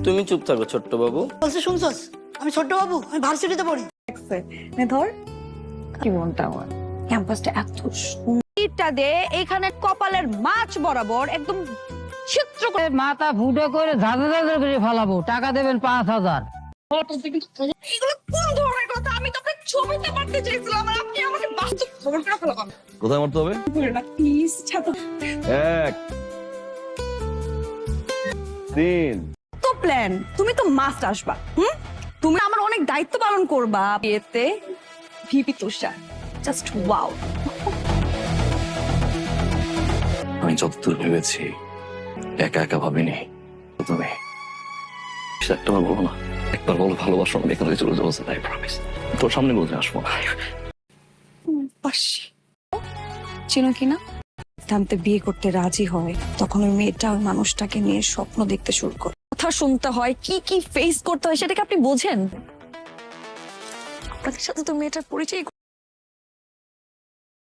তুমি চুপ থাকো ছোট্ট বাবু। বলছে শুনছস, আমি ছোট্ট বাবু, আমি ভার্সিটিতে পড়ি। ধর কি মনটা আমার, ক্যাম্পাসটা এত সুন্দর দে, এইখানে কপালের মাছ বরাবর একদম চিত্র করে মাথা ফুটো করে ধাঁধা ধাঁধা করে ফেলাবো, টাকা দেবেন 5,000। এগুলো কোন ধরনের কথা? আমি তোকে ছবিতে পাঠাতে চাইছিলাম আর আপনি আমাকে বাস্তব খবর করে ফেলাবেন। কোথায় মারতে হবে? প্লিজ ছাত্র 1 3 তো প্ল্যান, তুমি তো মাস্ট আসবা। তুমি আমার অনেক দায়িত্ব পালন করবা বিয়েতে। ভিপি তুষার, জাস্ট ওয়াও। আমি যতদূর ভেবেছি একা একা ভাবিনি। তুমি একটাবার বলো না, একবার বলো ভালোবাসো, আমি এখান থেকে চলে যাবো। আই প্রমিস, তোর সামনে বলতে আসবো না। পাশি চিনো কিনা, থামতে বিয়ে করতে রাজি হয় তখন ওই মেয়েটা ওই মানুষটাকে নিয়ে স্বপ্ন দেখতে শুরু করে। কথা শুনতে হয়, কি কি ফেস করতে হয় সেটাকে আপনি বোঝেন? আপনাদের সাথে তো মেয়েটার পরিচয়